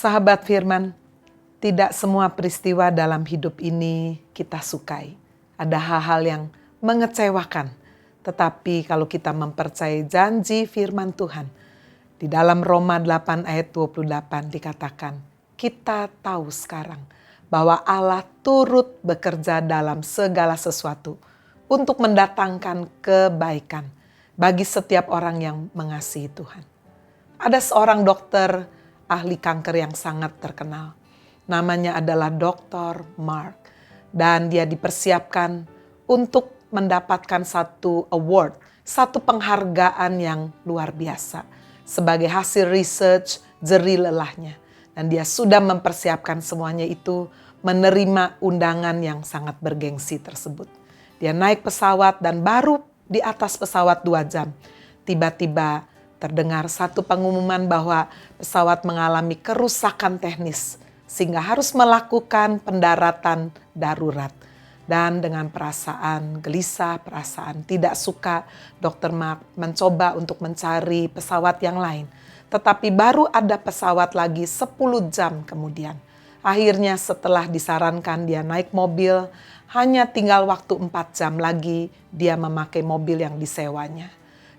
Sahabat firman, tidak semua peristiwa dalam hidup ini kita sukai. Ada hal-hal yang mengecewakan. Tetapi kalau kita mempercayai janji firman Tuhan, di dalam Roma 8 ayat 28 dikatakan, kita tahu sekarang bahwa Allah turut bekerja dalam segala sesuatu untuk mendatangkan kebaikan bagi setiap orang yang mengasihi Tuhan. Ada seorang dokter ahli kanker yang sangat terkenal. Namanya adalah Dr. Mark. Dan dia dipersiapkan untuk mendapatkan satu award, satu penghargaan yang luar biasa. Sebagai hasil research jerih lelahnya. Dan dia sudah mempersiapkan semuanya itu menerima undangan yang sangat bergengsi tersebut. Dia naik pesawat dan baru di atas pesawat 2 jam. Tiba-tiba terdengar satu pengumuman bahwa pesawat mengalami kerusakan teknis sehingga harus melakukan pendaratan darurat. Dan dengan perasaan gelisah, perasaan tidak suka, Dr. Mark mencoba untuk mencari pesawat yang lain. Tetapi baru ada pesawat lagi 10 jam kemudian. Akhirnya setelah disarankan dia naik mobil, hanya tinggal waktu 4 jam lagi dia memakai mobil yang disewanya.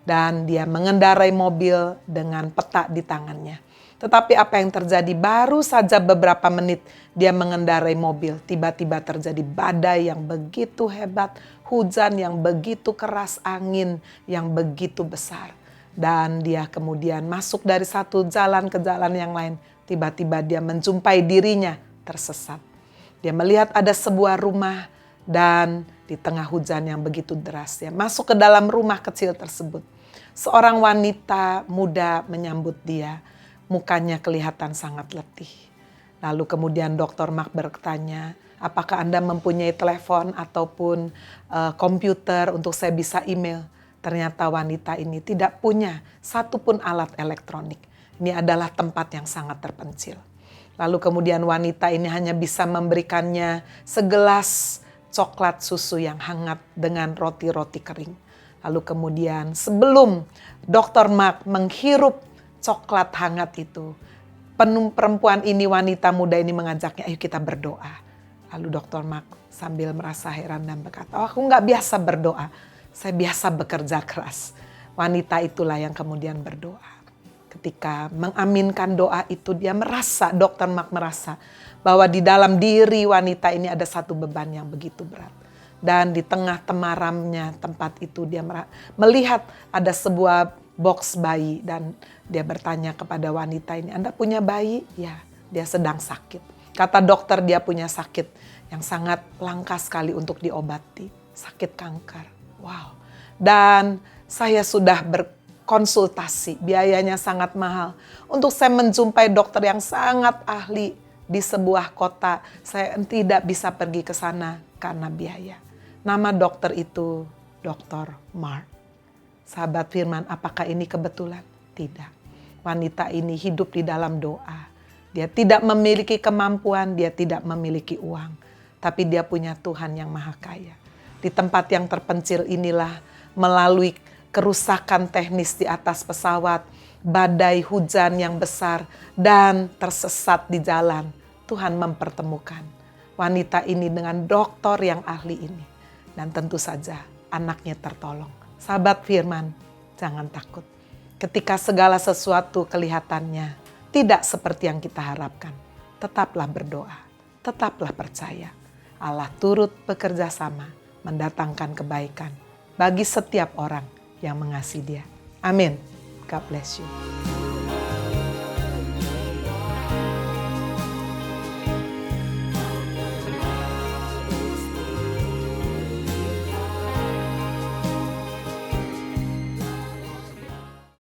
Dan dia mengendarai mobil dengan peta di tangannya. Tetapi apa yang terjadi, baru saja beberapa menit dia mengendarai mobil. Tiba-tiba terjadi badai yang begitu hebat, hujan yang begitu keras, angin yang begitu besar. Dan dia kemudian masuk dari satu jalan ke jalan yang lain. Tiba-tiba dia menjumpai dirinya tersesat. Dia melihat ada sebuah rumah dan di tengah hujan yang begitu deras. Dia masuk ke dalam rumah kecil tersebut. Seorang wanita muda menyambut dia. Mukanya kelihatan sangat letih. Lalu kemudian Dr. Mark bertanya, apakah Anda mempunyai telepon ataupun komputer untuk saya bisa email? Ternyata wanita ini tidak punya satupun alat elektronik. Ini adalah tempat yang sangat terpencil. Lalu kemudian wanita ini hanya bisa memberikannya segelas coklat susu yang hangat dengan roti-roti kering. Lalu kemudian sebelum Dr. Mark menghirup coklat hangat itu, perempuan ini, wanita muda ini mengajaknya, ayo kita berdoa. Lalu Dr. Mark sambil merasa heran dan berkata, aku nggak biasa berdoa, saya biasa bekerja keras. Wanita itulah yang kemudian berdoa. Ketika mengaminkan doa itu, dia merasa, Dr. Mark merasa bahwa di dalam diri wanita ini ada satu beban yang begitu berat. Dan di tengah temaramnya tempat itu dia melihat ada sebuah box bayi dan dia bertanya kepada wanita ini, Anda punya bayi? Ya, dia sedang sakit. Kata dokter dia punya sakit yang sangat langka sekali untuk diobati. Sakit kanker. Wow. Dan saya sudah berkonsultasi, biayanya sangat mahal. Untuk saya menjumpai dokter yang sangat ahli di sebuah kota, saya tidak bisa pergi ke sana karena biaya. Nama dokter itu Dr. Mark. Sahabat firman, apakah ini kebetulan? Tidak. Wanita ini hidup di dalam doa. Dia tidak memiliki kemampuan, dia tidak memiliki uang. Tapi dia punya Tuhan yang maha kaya. Di tempat yang terpencil inilah, melalui kerusakan teknis di atas pesawat, badai hujan yang besar, dan tersesat di jalan, Tuhan mempertemukan wanita ini dengan dokter yang ahli ini. Dan tentu saja anaknya tertolong. Sahabat firman, jangan takut. Ketika segala sesuatu kelihatannya tidak seperti yang kita harapkan, tetaplah berdoa, tetaplah percaya. Allah turut bekerja sama mendatangkan kebaikan bagi setiap orang yang mengasihi Dia. Amin. God bless you.